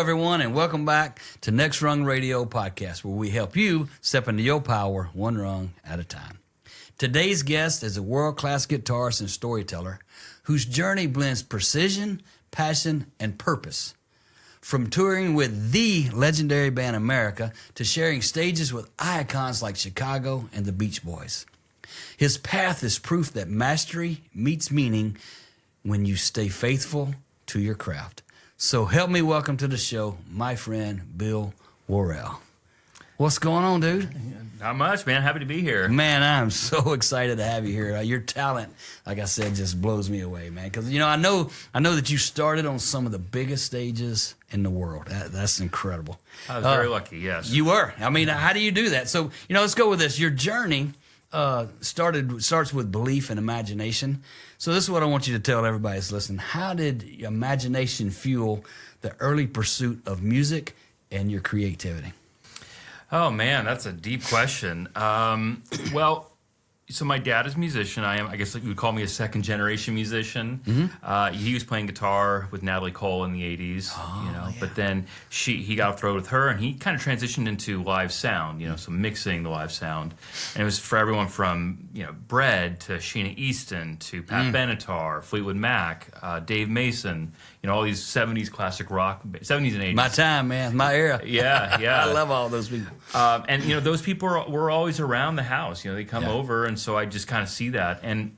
everyone, and welcome back to Next Rung Radio Podcast, where we help you step into your power one rung at a time. Today's guest is a world-class guitarist and storyteller whose journey blends precision, passion, and purpose. From touring with the legendary band America to sharing stages with icons like Chicago and the Beach Boys. His path is proof that mastery meets meaning when you stay faithful to your craft. So help me welcome to the show my friend Bill Worrell. What's going on, dude? Not much, man. Happy to be here. Man, I'm so excited to have you here. Your talent, like I said, just blows me away, man. Because I know that you started on some of the biggest stages in the world. That's incredible. I was very lucky. Yes, you were. I mean, how do you do that? So let's go with this. Your journey starts with belief and imagination. So this is what I want you to tell everybody that's listening. How did imagination fuel the early pursuit of music and your creativity? Oh man, that's a deep question. Well, so my dad is a musician. I guess you would call me a second generation musician. Mm-hmm. He was playing guitar with Natalie Cole in the 80s, Yeah. But then he got off the road with her, and he kind of transitioned into live sound, so mixing the live sound. And it was for everyone from, Bread to Sheena Easton to Pat Benatar, Fleetwood Mac, Dave Mason, all these 70s classic rock, 70s and 80s. My time, man, my era. Yeah. I love all those people. And those people were always around the house. They come over, and so I just kind of see that. And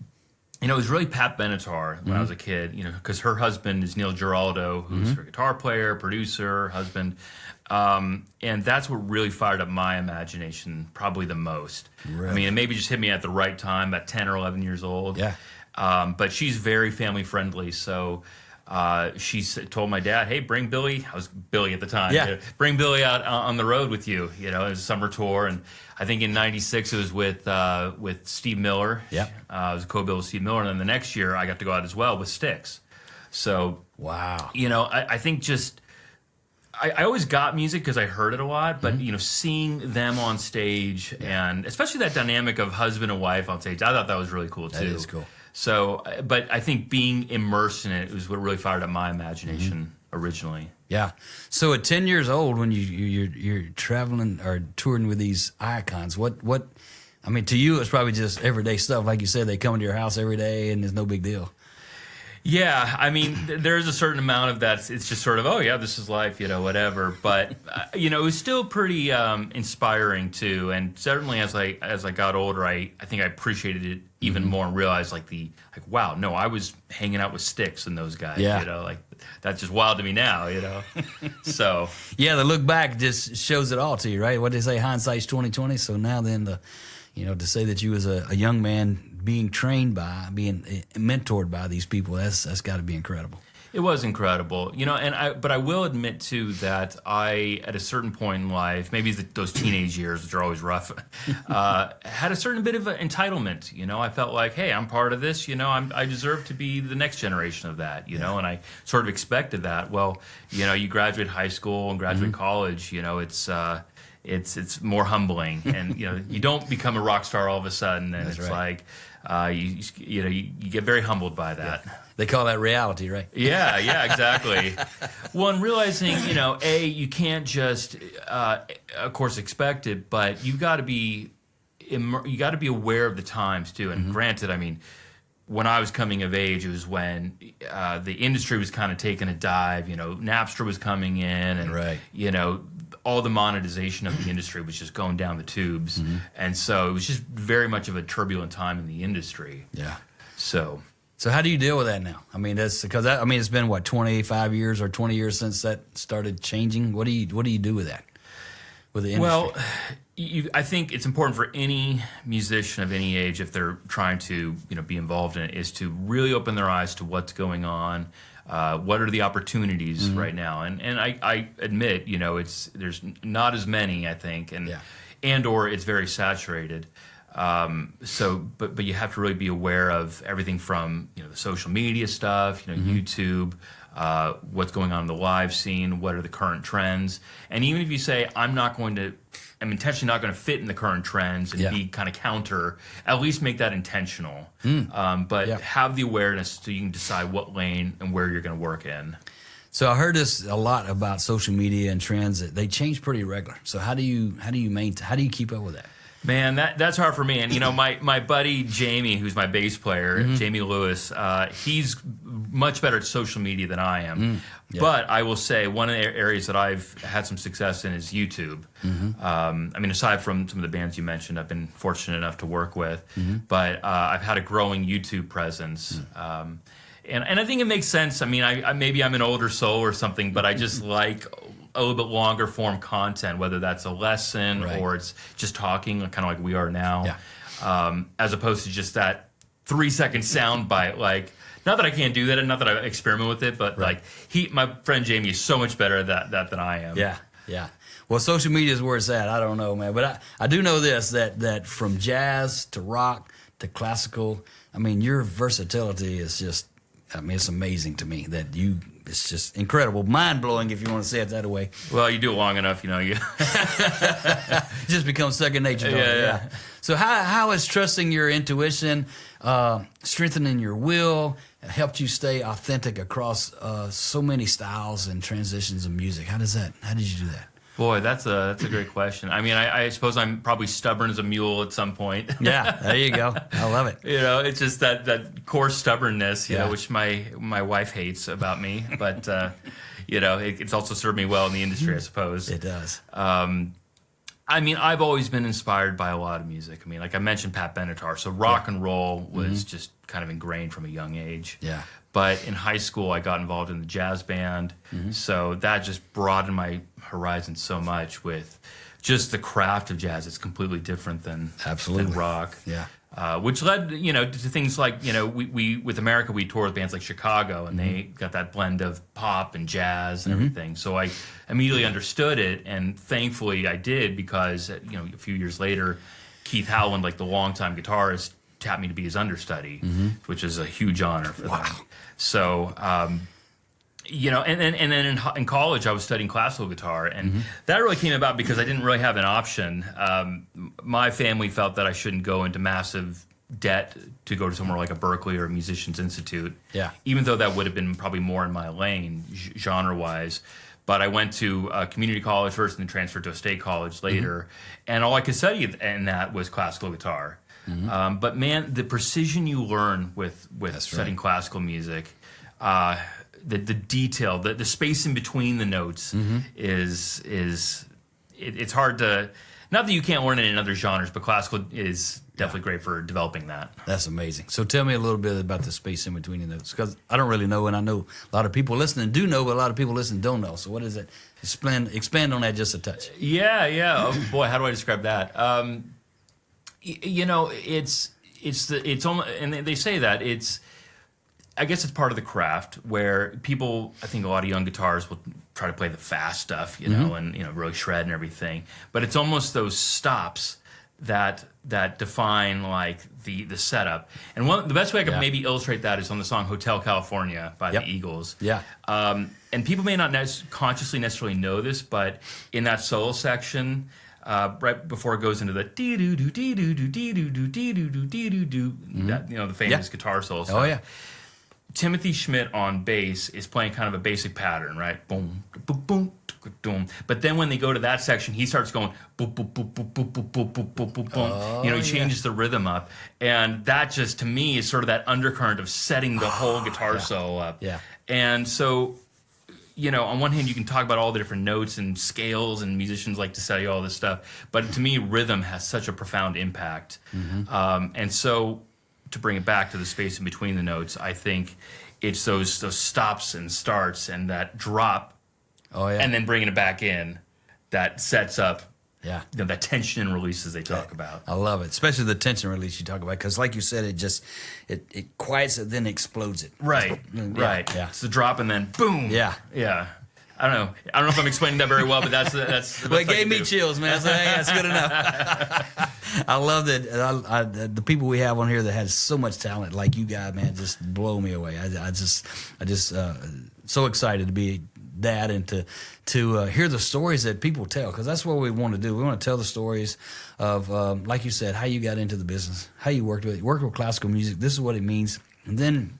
it was really Pat Benatar when I was a kid. Because her husband is Neil Giraldo, who's her guitar player, producer, husband, and that's what really fired up my imagination probably the most. Really? I mean, it maybe just hit me at the right time, at 10 or 11 years old. Yeah. But she's very family friendly, so. She told my dad, "Hey, bring Billy." I was Billy at the time. Yeah. Bring Billy out on the road with you. It was a summer tour, and I think in '96 it was with Steve Miller. Yeah. It was a co-bill with Steve Miller, and then the next year I got to go out as well with Styx. So wow. I think just I always got music because I heard it a lot, but seeing them on stage and especially that dynamic of husband and wife on stage, I thought that was really cool too. That is cool. So, but I think being immersed in it was what really fired up my imagination originally. Yeah. So at 10 years old, when you're traveling or touring with these icons, what I mean, to you, it's probably just everyday stuff. Like you said, they come into your house every day and there's no big deal. Yeah, I mean, there's a certain amount of that. It's just sort of, oh yeah, this is life, whatever. But it was still pretty inspiring too. And certainly as I got older, I think I appreciated it even more and realized wow, no, I was hanging out with Styx and those guys. Yeah. That's just wild to me now. So yeah, the look back just shows it all to you, right? What they say, hindsight's 20/20. So now then, to say that you as a young man being trained by, being mentored by these people, that's got to be incredible. It was incredible, but I will admit too that I, at a certain point in life, maybe those teenage years, which are always rough, had a certain bit of entitlement. I felt like, hey, I'm part of this. I deserve to be the next generation of that. And I sort of expected that. Well, you graduate high school and graduate college. It's more humbling, and you don't become a rock star all of a sudden, and That's it's right. you get very humbled by that. Yeah. They call that reality, right? Yeah, exactly. Well, and realizing, you can't just, of course, expect it, but you got to be aware of the times too. And granted, I mean, when I was coming of age, it was when the industry was kind of taking a dive. Napster was coming in, and right. All the monetization of the industry was just going down the tubes, and so it was just very much of a turbulent time in the industry. Yeah. So how do you deal with that now? I mean, it's been what, 25 years or 20 years since that started changing. What do you do with that? With the industry? Well, I think it's important for any musician of any age, if they're trying to be involved in it, is to really open their eyes to what's going on. What are the opportunities right now? And I admit, there's not as many, I think, and or it's very saturated. But you have to really be aware of everything from the social media stuff, YouTube, what's going on in the live scene, what are the current trends, and even if you say I'm intentionally not going to fit in the current trends and be kind of counter, at least make that intentional. But have the awareness so you can decide what lane and where you're going to work in. So I heard this a lot about social media and trends. That they change pretty regular. So how do you keep up with that? Man, that's hard for me. And, my buddy Jamie, who's my bass player, Jamie Lewis, he's much better at social media than I am. Yeah. But I will say one of the areas that I've had some success in is YouTube. Aside from some of the bands you mentioned, I've been fortunate enough to work with. But I've had a growing YouTube presence. And I think it makes sense. I mean, maybe I'm an older soul or something, but I just like a little bit longer form content, whether that's a lesson or it's just talking, kind of like we are now, as opposed to just that 3-second sound bite. Like, not that I can't do that, and not that I experiment with it, but like my friend Jamie is so much better at that than I am. Yeah. Well, social media is where it's at. I don't know, man, but I do know this that from jazz to rock to classical, I mean, your versatility is just. I mean, it's amazing to me that it's just incredible. Mind-blowing, if you want to say it that way. Well, you do it long enough, you It just becomes second nature. Yeah. So how has trusting your intuition, strengthening your will, helped you stay authentic across so many styles and transitions of music? How did you do that? Boy, that's a great question. I mean, I suppose I'm probably stubborn as a mule at some point. Yeah, there you go. I love it. It's just that core stubbornness, you know, which my wife hates about me. But, it's also served me well in the industry, I suppose. It does. I mean, I've always been inspired by a lot of music. I mean, like I mentioned Pat Benatar. So rock and roll was just kind of ingrained from a young age. Yeah. But in high school, I got involved in the jazz band. So that just broadened my horizon so much with just the craft of jazz. It's completely different than rock. Yeah. Which led, to things like, we with America, we toured with bands like Chicago, and they got that blend of pop and jazz and everything. So I immediately understood it, and thankfully I did because, a few years later, Keith Howland, like the longtime guitarist, tapped me to be his understudy, which is a huge honor for them. So, and then in college I was studying classical guitar, and that really came about because I didn't really have an option. My family felt that I shouldn't go into massive debt to go to somewhere like a Berkeley or a Musicians Institute, even though that would have been probably more in my lane, genre-wise. But I went to a community college first and then transferred to a state college later, and all I could study in that was classical guitar. But man, the precision you learn with studying classical music, the detail, the space in between the notes it's hard to. Not that you can't learn it in other genres, but classical is definitely great for developing that. That's amazing. So tell me a little bit about the space in between the notes, because I don't really know, and I know a lot of people listening do know, but a lot of people listening don't know. So what is it? Expand on that just a touch. Yeah. Oh boy, how do I describe that? It's almost, and they say that I guess it's part of the craft where people, I think a lot of young guitarists will try to play the fast stuff, and really shred and everything. But it's almost those stops that define like the setup. And the best way I could maybe illustrate that is on the song "Hotel California" by the Eagles. Yeah. And people may not consciously necessarily know this, but in that solo section, right before it goes into the dee doo doo dee doo doo dee doo doo dee doo doo dee doo doo, the famous guitar solo stuff. Oh yeah. Timothy Schmidt on bass is playing kind of a basic pattern, right? Boom, boom, boom, boom. But then when they go to that section, he starts going boom, boom, boom, boom, boom, boom, boom, boom, boom, boom, boom. He changes the rhythm up, and that just to me is sort of that undercurrent of setting the whole guitar solo up. Yeah. And so, on one hand, you can talk about all the different notes and scales, and musicians like to study all this stuff. But to me, rhythm has such a profound impact. And so, to bring it back to the space in between the notes, I think it's those stops and starts and that drop, and then bringing it back in, that sets up that tension and release as they talk about. I love it, especially the tension release you talk about, because like you said, it quiets it, then explodes it. Right. Yeah. It's the drop and then boom. Yeah. I don't know if I'm explaining that very well, but that's well, it gave me chills, man. So, hey, that's good enough. I love that. The people we have on here that has so much talent, like you guys, man, just blow me away. I just so excited to be that and to hear the stories that people tell, because that's what we want to do. We want to tell the stories of, like you said, how you got into the business, how you worked with classical music. This is what it means, and then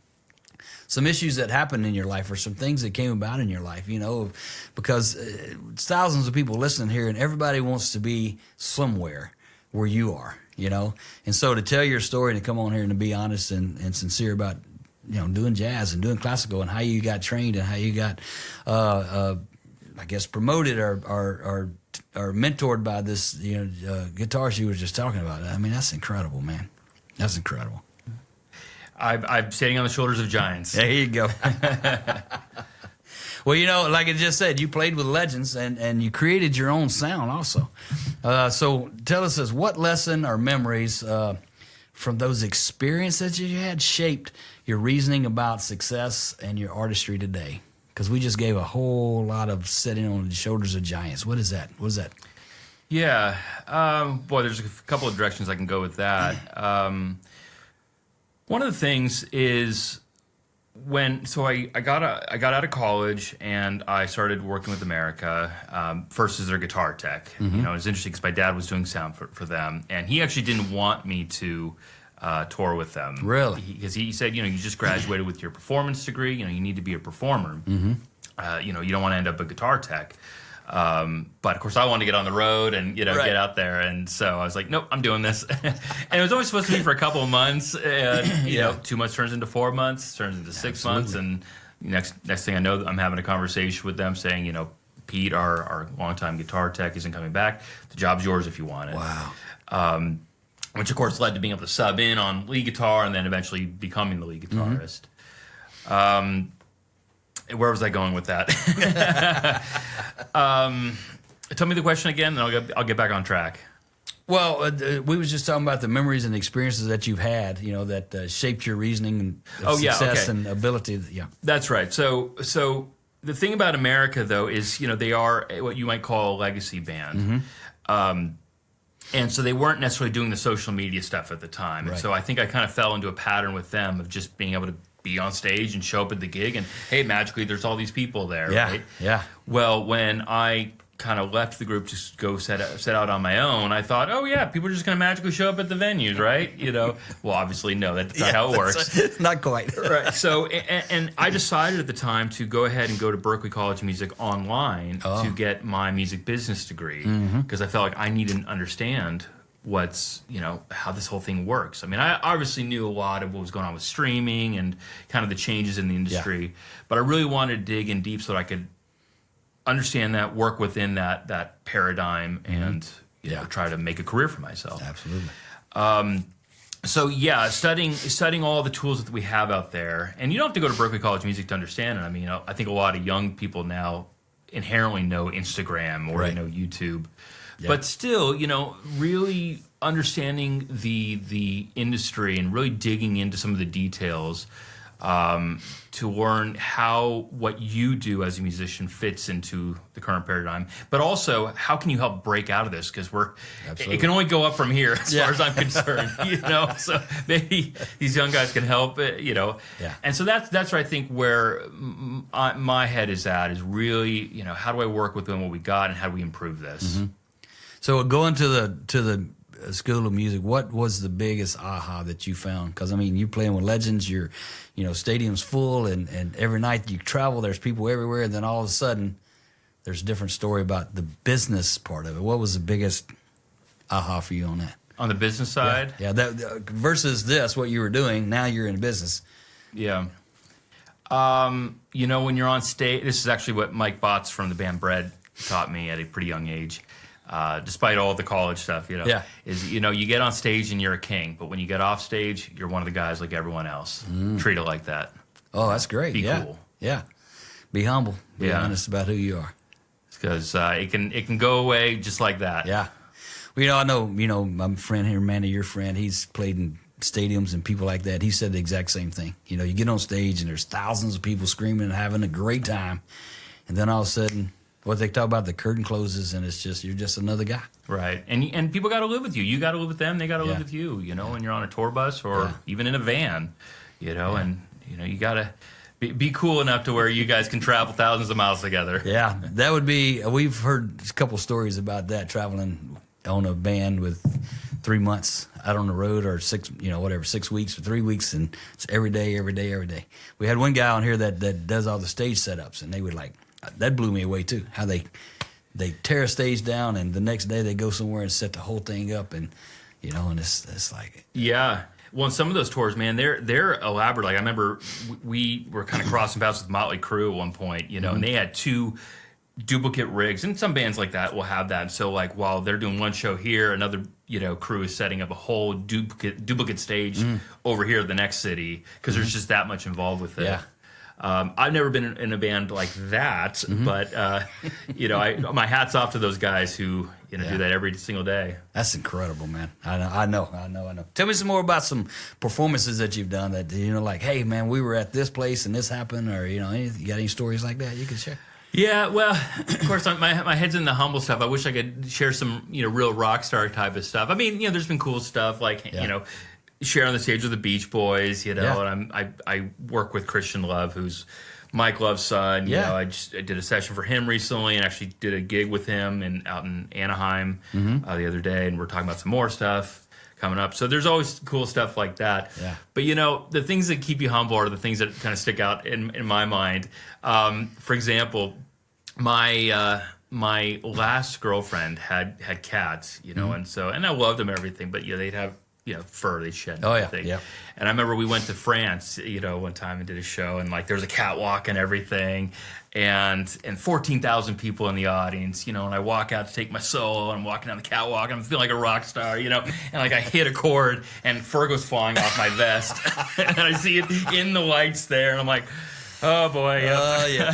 some issues that happened in your life or some things that came about in your life, you know, because thousands of people listening here and everybody wants to be somewhere where you are, you know. And so to tell your story and to come on here and to be honest and sincere about, you know, doing jazz and doing classical and how you got trained and how you got, I guess, promoted or mentored by this, you know, guitarist you were just talking about. I mean, that's incredible, man. That's incredible. I'm standing on the shoulders of giants. There you go. Well, you know, like I just said, you played with legends and you created your own sound also. So tell us this, what lesson or memories from those experiences that you had shaped your reasoning about success and your artistry today? Because we just gave a whole lot of sitting on the shoulders of giants. What is that? What is that? Yeah. Boy, there's a couple of directions I can go with that. One of the things is I got out of college and I started working with America, first as their guitar tech. You know, it was interesting because my dad was doing sound for them, and he actually didn't want me to tour with them. Really? Because he said, you know, you just graduated with your performance degree. You know, you need to be a performer. You know, you don't want to end up a guitar tech. But of course I wanted to get on the road and, you know, get out there. And so I was like, nope, I'm doing this. And it was only supposed to be for a couple of months. And, you know, 2 months turns into 4 months, turns into 6 months. And next thing I know, I'm having a conversation with them saying, you know, Pete, our longtime guitar tech, isn't coming back. The job's yours if you want it. Wow. Which of course led to being able to sub in on lead guitar and then eventually becoming the lead guitarist. Where was I going with that? Tell me the question again, and I'll get back on track. Well, we was just talking about the memories and experiences that you've had, you know, that shaped your reasoning and success and ability. Yeah, that's right. So the thing about America, though, is, you know, they are what you might call a legacy band. And so they weren't necessarily doing the social media stuff at the time. Right. And so I think I kind of fell into a pattern with them of just being able to be on stage and show up at the gig and, hey, magically there's all these people there. Yeah, right? yeah. Well, when I kind of left the group to go set out on my own, I thought, oh, yeah, people are just going to magically show up at the venues, right? You know, well, obviously, no, that's not how it works. Not quite. Right. So, and I decided at the time to go ahead and go to Berklee College of Music online to get my music business degree because I felt like I needed to understand what's, you know, how this whole thing works. I mean, I obviously knew a lot of what was going on with streaming and kind of the changes in the industry, but I really wanted to dig in deep so that I could understand that, work within that paradigm, and you know, try to make a career for myself. Absolutely. So yeah, studying all the tools that we have out there, and you don't have to go to Berklee College of Music to understand it. I mean, you know, I think a lot of young people now inherently know Instagram or know YouTube, but still, you know, really understanding the industry and really digging into some of the details. To learn how what you do as a musician fits into the current paradigm, but also how can you help break out of this? Because it can only go up from here as far as I'm concerned, you know. So maybe these young guys can help, you know. Yeah. And so that's where I think where my head is at is really, you know, how do I work within what we got and how do we improve this? So going to the School of Music, what was the biggest aha that you found? Because I mean, you're playing with legends, you know, stadium's full, and every night you travel, there's people everywhere, and then all of a sudden, there's a different story about the business part of it. What was the biggest aha for you on that? On the business side? Yeah, that versus this, what you were doing, now you're in business. Yeah. You know, when you're on stage, this is actually what Mike Botts from the band Bread taught me at a pretty young age. Despite all the college stuff, you know, is, you know, you get on stage and you're a king, but when you get off stage, you're one of the guys like everyone else. Treat it like that. Oh, that's great. Be cool. Yeah. Be humble. Be honest about who you are. Because it can go away just like that. Yeah. Well, you know, I know, you know, my friend here, Manny, your friend, he's played in stadiums and people like that. He said the exact same thing. You know, you get on stage and there's thousands of people screaming and having a great time, and then all of a sudden, what they talk about, the curtain closes and it's just, you're just another guy. Right. And people got to live with you. You got to live with them. They got to live with you, you know, when you're on a tour bus or even in a van, you know, and, you know, you got to be cool enough to where you guys can travel thousands of miles together. Yeah. That would be, we've heard a couple stories about that, traveling on a van with 3 months out on the road, or 6 weeks or 3 weeks, and it's every day, every day, every day. We had one guy on here that does all the stage setups, and they would that blew me away too. How they tear a stage down, and the next day they go somewhere and set the whole thing up, and and it's like yeah. Well, in some of those tours, man, they're elaborate. Like I remember we were kind of crossing paths with Motley Crue at one point, and they had 2 duplicate rigs, and some bands like that will have that. So like while they're doing one show here, another crew is setting up a whole duplicate stage over here at the next city, because there's just that much involved with it. Yeah. I've never been in a band like that, but my hat's off to those guys who do that every single day. That's incredible, man. I know. Tell me some more about some performances that you've done that like, hey man, we were at this place and this happened, or you got any stories like that you can share? Yeah, well, of course, my head's in the humble stuff. I wish I could share some real rock star type of stuff. I mean, there's been cool stuff like share on the stage with the Beach Boys, and I work with Christian Love, who's Mike Love's son. I did a session for him recently, and actually did a gig with him out in Anaheim the other day, and we're talking about some more stuff coming up. So there's always cool stuff like that. Yeah. But the things that keep you humble are the things that kind of stick out in my mind. For example, my last girlfriend had cats, and I loved them and everything, but they'd have fur they shed. Oh, everything. Yeah. And I remember we went to France, one time and did a show, and like there was a catwalk and everything, and 14,000 people in the audience, and I walk out to take my solo, and I'm walking down the catwalk, and I'm feeling like a rock star, and like I hit a chord, and fur goes flying off my vest, and I see it in the lights there, and I'm like, oh boy, yeah.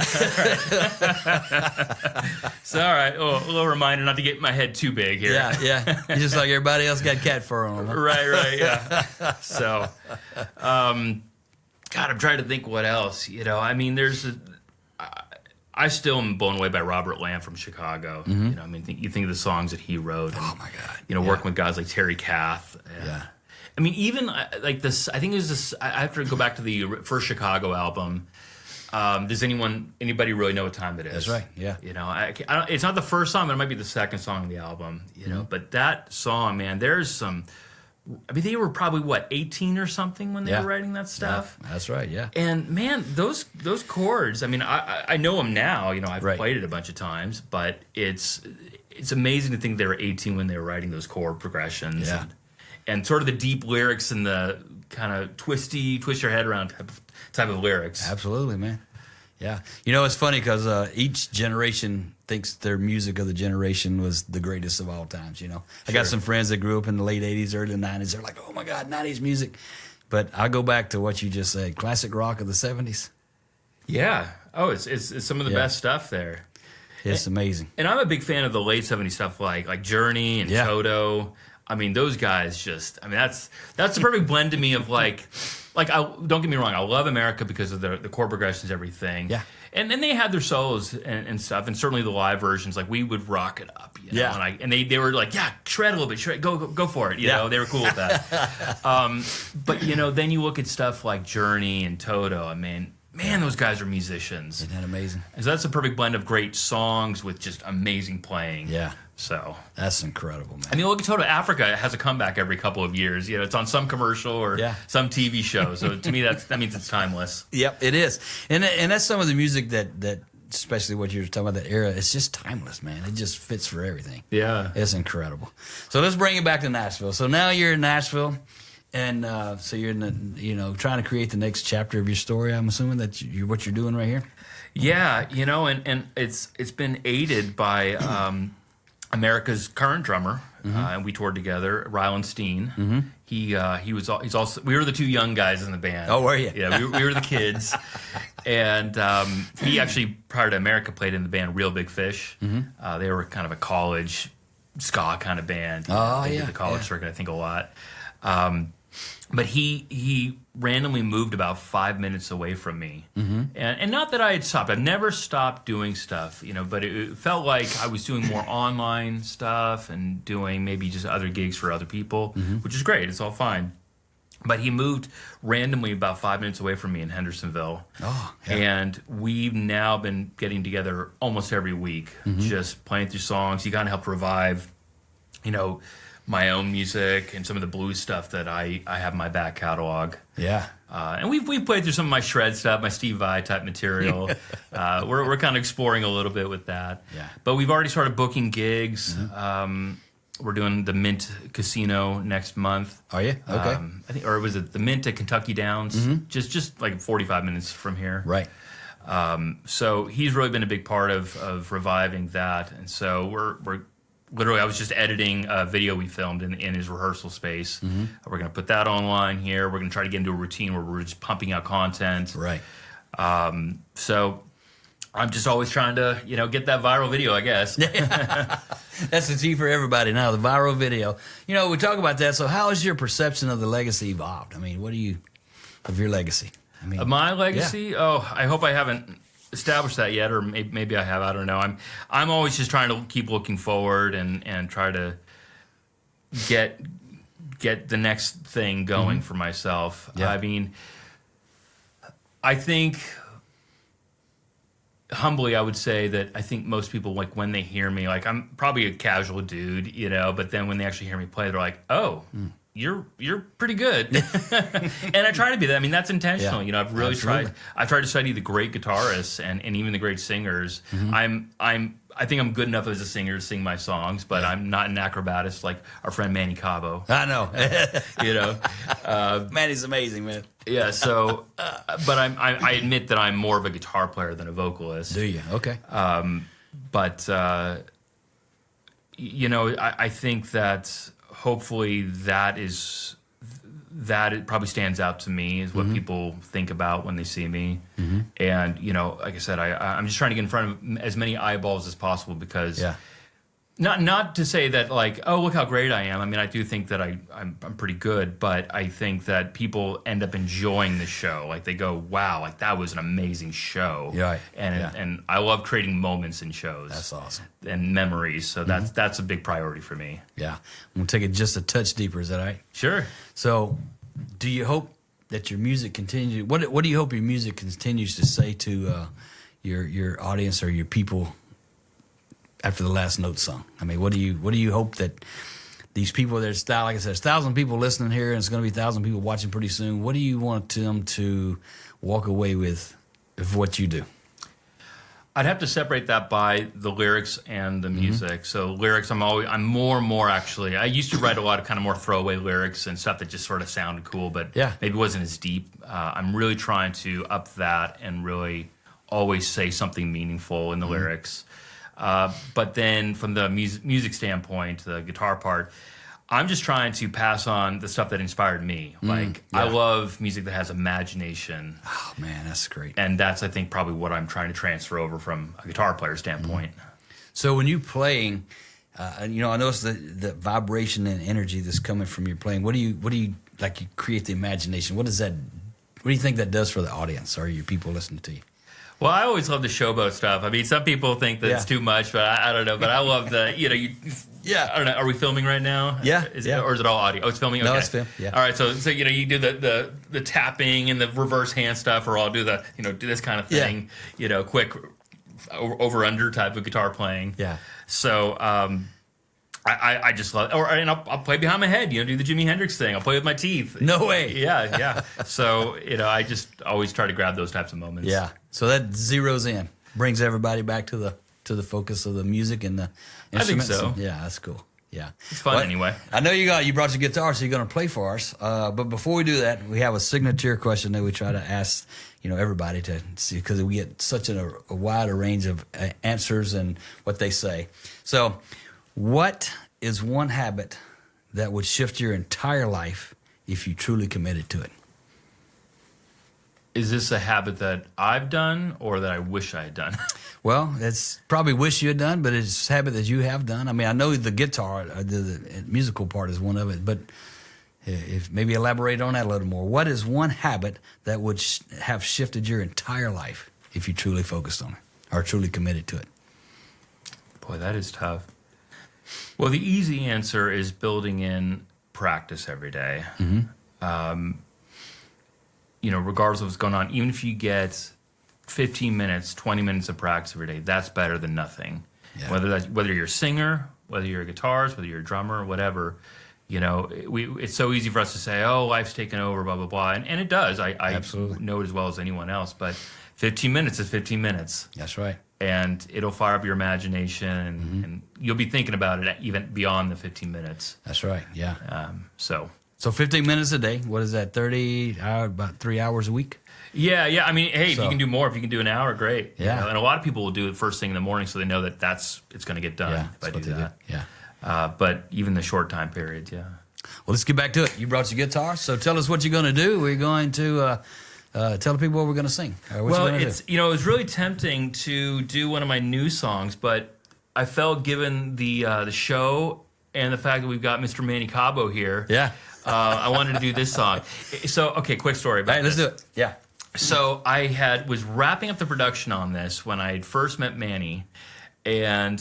So all right, a little reminder not to get my head too big here. Yeah. You're just like everybody else got cat fur on them. Huh? Right, yeah. So, God, I'm trying to think what else. I mean, I still am blown away by Robert Lamb from Chicago. I mean, you think of the songs that he wrote. And, oh my God. Working with guys like Terry Kath. Yeah. I mean, even like this. I think it was this. I have to go back to the first Chicago album. Does anybody really know what time it is? That's right. Yeah. It's not the first song, but it might be the second song on the album. But that song, man, there's some. I mean, they were probably 18 or something when they were writing that stuff. Yeah, that's right. Yeah. And man, those chords. I mean, I know them now. I've played it a bunch of times, but it's amazing to think they were 18 when they were writing those chord progressions. Yeah. And sort of the deep lyrics and the kind of twist your head around type of lyrics. Absolutely, man. Yeah. It's funny because each generation thinks their music of the generation was the greatest of all times, I got some friends that grew up in the late 80s, early 90s. They're like, oh, my God, 90s music. But I go back to what you just said, classic rock of the 70s. Yeah. Oh, it's some of the best stuff there. It's amazing. And I'm a big fan of the late 70s stuff like Journey and Toto. I mean, those guys that's the perfect blend to me of like don't get me wrong, I love America because of the chord progressions, everything. Yeah. And then they had their solos and stuff, and certainly the live versions, like we would rock it up, Yeah. And they were like, shred a little bit, go for it, you know. They were cool with that. But then you look at stuff like Journey and Toto. I mean, man, those guys are musicians. Isn't that amazing? And so that's a perfect blend of great songs with just amazing playing. Yeah. So that's incredible, man. I mean, look at Toto Africa. Has a comeback every couple of years. It's on some commercial or some TV show. So to me, that means it's timeless. Yep, it is. And that's some of the music that especially what you're talking about, that era. It's just timeless, man. It just fits for everything. Yeah, it's incredible. So let's bring it back to Nashville. So now you're in Nashville. And so you're trying to create the next chapter of your story. I'm assuming that what you're doing right here. Yeah, and it's been aided by America's current drummer, and we toured together, Ryland Steen. He's also, we were the two young guys in the band. Oh, were you? Yeah, we were the kids. And he actually, prior to America, played in the band Real Big Fish. They were kind of a college ska kind of band. They did the college circuit, I think, a lot. But he randomly moved about 5 minutes away from me. And not that I had stopped. I've never stopped doing stuff, but it felt like I was doing more online stuff and doing maybe just other gigs for other people, which is great. It's all fine. But he moved randomly about 5 minutes away from me in Hendersonville. Oh, yeah. And we've now been getting together almost every week, just playing through songs. He kind of helped revive, my own music and some of the blues stuff that I have in my back catalog. Yeah. And we've played through some of my shred stuff, my Steve Vai type material. We're kind of exploring a little bit with that. Yeah. But we've already started booking gigs. We're doing the Mint Casino next month. Are you? Okay. I think, or was it the Mint at Kentucky Downs? Just like 45 minutes from here. Right. So he's really been a big part of reviving that. And so we're literally, I was just editing a video we filmed in his rehearsal space. We're going to put that online here. We're going to try to get into a routine where we're just pumping out content. Right. So I'm just always trying to, get that viral video, I guess. That's the key for everybody now, the viral video. We talk about that. So how has your perception of the legacy evolved? I mean, what do you, of your legacy? I mean, my legacy? Yeah. Oh, I hope I haven't established that yet, or maybe I have. I don't know. I'm always just trying to keep looking forward and try to get the next thing going for myself. Yeah. I mean, I think humbly I would say that I think most people, like, when they hear me, like, I'm probably a casual dude, but then when they actually hear me play, they're like, oh, you're pretty good. And I try to be that. I mean, that's intentional. Yeah, I've really tried to study the great guitarists and even the great singers. I think I'm good enough as a singer to sing my songs, but I'm not an acrobatist like our friend Manny Cabo. I know. Manny's amazing, man. Yeah, so, but I admit that I'm more of a guitar player than a vocalist. Do you? Okay. But, I think that hopefully that it probably stands out to me is what people think about when they see me. And, like I said, I'm just trying to get in front of as many eyeballs as possible because not to say that, like, oh, look how great I am. I mean, I do think that I'm pretty good, but I think that people end up enjoying the show. Like, they go, wow, like, that was an amazing show. Yeah. And I love creating moments in shows. That's awesome. And memories. So that's a big priority for me. Yeah. I'm going to take it just a touch deeper. Is that all right? Sure. So do you hope that your music continues? What do you hope your music continues to say to your audience or your people after the last note song? I mean, what do you hope that these people, like I said, there's 1,000 people listening here, and it's going to be 1,000 people watching pretty soon. What do you want them to walk away with of what you do? I'd have to separate that by the lyrics and the music. So lyrics, I'm more and more actually. I used to write a lot of kind of more throwaway lyrics and stuff that just sort of sounded cool, but maybe wasn't as deep. I'm really trying to up that and really always say something meaningful in the lyrics. But then from the music standpoint, the guitar part, I'm just trying to pass on the stuff that inspired me. I love music that has imagination. Oh, man, that's great. And that's, I think, probably what I'm trying to transfer over from a guitar player standpoint. So when you playing, I notice the vibration and energy that's coming from your playing. What do you like? You create the imagination. What do you think that does for the audience or your people listening to you? Well, I always love the showboat stuff. I mean, some people think that it's too much, but I don't know. But I love the, I don't know. Are we filming right now? Yeah. Or is it all audio? Oh, it's filming? Okay. No, it's film. Yeah. All right. So you do the tapping and the reverse hand stuff, or I'll do the, do this kind of thing, quick over-under type of guitar playing. Yeah. So, I just love, and I'll play behind my head, do the Jimi Hendrix thing. I'll play with my teeth. No way. Yeah. So, I just always try to grab those types of moments. Yeah. So that zeroes in, brings everybody back to the focus of the music and the instruments. I think so. Yeah, that's cool. Yeah. It's fun anyway. I know you brought your guitar, so you're going to play for us. But before we do that, we have a signature question that we try to ask, everybody to see, because we get such a wider range of answers and what they say. So, what is one habit that would shift your entire life if you truly committed to it? Is this a habit that I've done or that I wish I had done? Well, it's probably wish you had done, but it's a habit that you have done. I mean, I know the guitar, the musical part is one of it, but if maybe elaborate on that a little more. What is one habit that would have shifted your entire life if you truly focused on it or truly committed to it? Boy, that is tough. Well, the easy answer is building in practice every day. Regardless of what's going on, even if you get 15 minutes, 20 minutes of practice every day, that's better than nothing. Yeah. Whether you're a singer whether you're a guitarist, whether you're a drummer, or whatever. It's so easy for us to say, "Oh, life's taken over," blah blah blah, and it does. I Absolutely know it as well as anyone else. But 15 minutes is 15 minutes. That's right. And it'll fire up your imagination, and you'll be thinking about it even beyond the 15 minutes. That's right. Yeah. So 15 minutes a day. What is that? 30 hours, about 3 hours a week. Yeah. I mean, hey, if you can do more, if you can do an hour, great. Yeah. And a lot of people will do it first thing in the morning, so they know that it's going to get done if I do that. Yeah. But even the short time periods, yeah. Well, let's get back to it. You brought your guitar, so tell us what you're going to do. We're going to tell the people what we're going to sing. It was really tempting to do one of my new songs, but I felt given the show and the fact that we've got Mr. Manny Cabo here, I wanted to do this song. So, okay, quick story about let's do it. Yeah. So I was wrapping up the production on this when I had first met Manny, and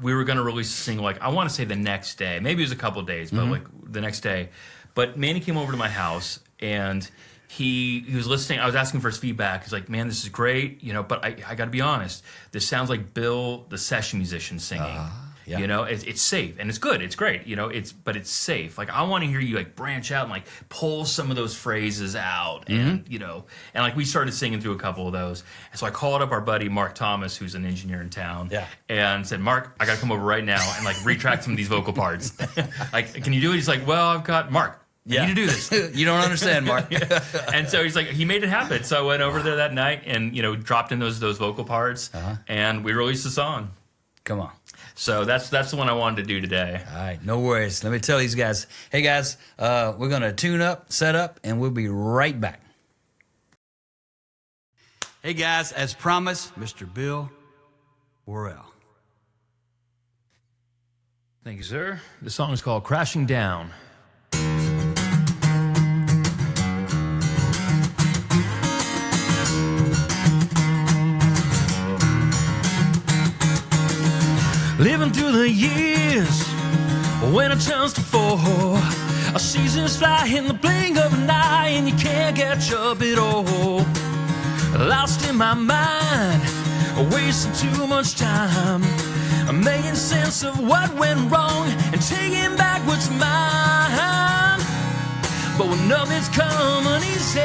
we were going to release a single, I want to say the next day. Maybe it was a couple of days, but the next day. But Manny came over to my house, and he was listening. I was asking for his feedback. He's like, "Man, this is great, but I got to be honest. This sounds like Bill, the session musician, singing. It's safe and it's good. It's great. But it's safe. I want to hear you branch out and pull some of those phrases out, and and we started singing through a couple of those. And so I called up our buddy Mark Thomas, who's an engineer in town, and said, "Mark, I got to come over right now and retract some of these vocal parts. Can you do it?" He's like, "Well, I've got Mark. I need to do this." You don't understand, Mark. And so he's like, he made it happen. So I went over there that night and dropped in those vocal parts, and we released the song. Come on. So that's the one I wanted to do today. All right, no worries. Let me tell these guys. Hey guys, we're gonna tune up, set up, and we'll be right back. Hey guys, as promised, Mr. Bill Worrell. Thank you, sir. The song is called "Crashing Down." Living through the years, when it turns to 4, our seasons fly in the blink of an eye, and you can't catch up at all. Lost in my mind, wasting too much time, making sense of what went wrong and taking back what's mine. But when nothing's coming easy,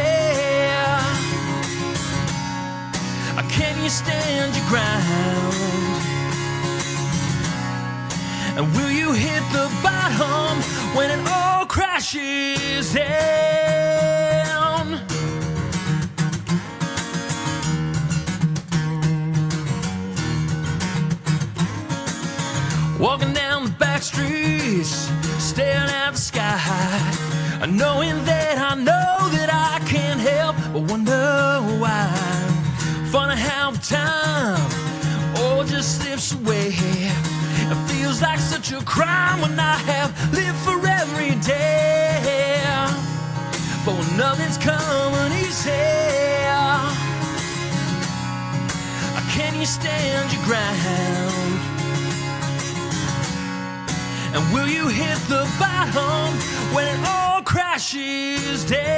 can you stand your ground? And will you hit the bottom when it all crashes down? Walking down the back streets, staring at the sky, knowing that I can't help but wonder why. Funny how the time all just slips away. It feels like such a crime when I have lived for every day. But when nothing's coming easy, can you stand your ground? And will you hit the bottom when it all crashes down?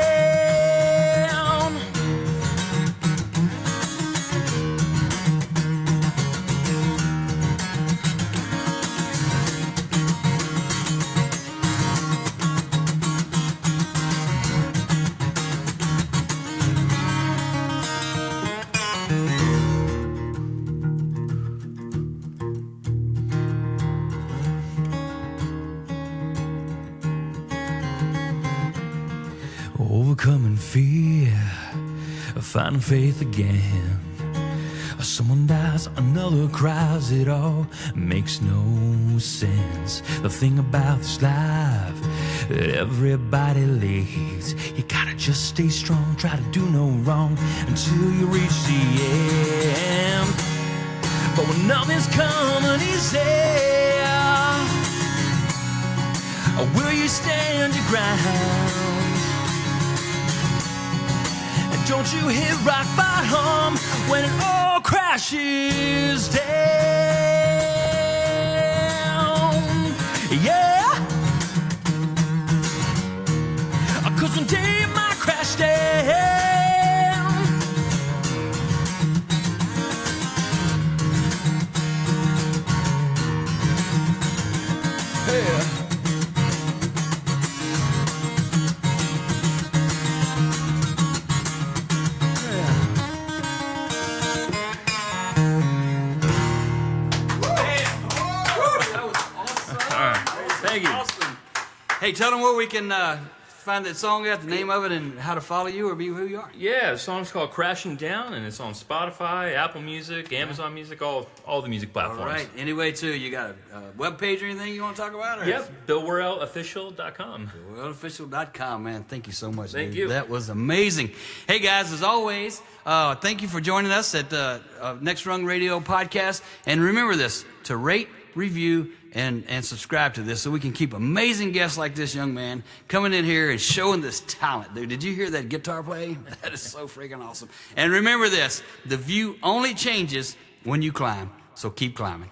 Overcoming fear, finding faith again. Someone dies, another cries, it all makes no sense. The thing about this life that everybody leads, you gotta just stay strong, try to do no wrong until you reach the end. But when nothing's coming easy, will you stand your ground? Don't you hit rock bottom when it all crashes down? Yeah, 'cause one day it might crash down. Hey, tell them where we can find that song at, the name of it, and how to follow you or be who you are. Yeah, the song's called Crashing Down, and it's on Spotify, Apple Music, Amazon Music, all the music platforms. All right. Anyway, too, you got a web page or anything you want to talk about? Or Yep, BillWorrellOfficial.com. BillWorrellOfficial.com, man. Thank you so much, Thank dude. you. That was amazing. Hey, guys, as always, thank you for joining us at the Next Rung Radio podcast. And remember this, to rate, review, and subscribe to this so we can keep amazing guests like this young man coming in here and showing this talent, dude. Did you hear that guitar play? That is so freaking awesome. And remember this, the view only changes when you climb, so keep climbing.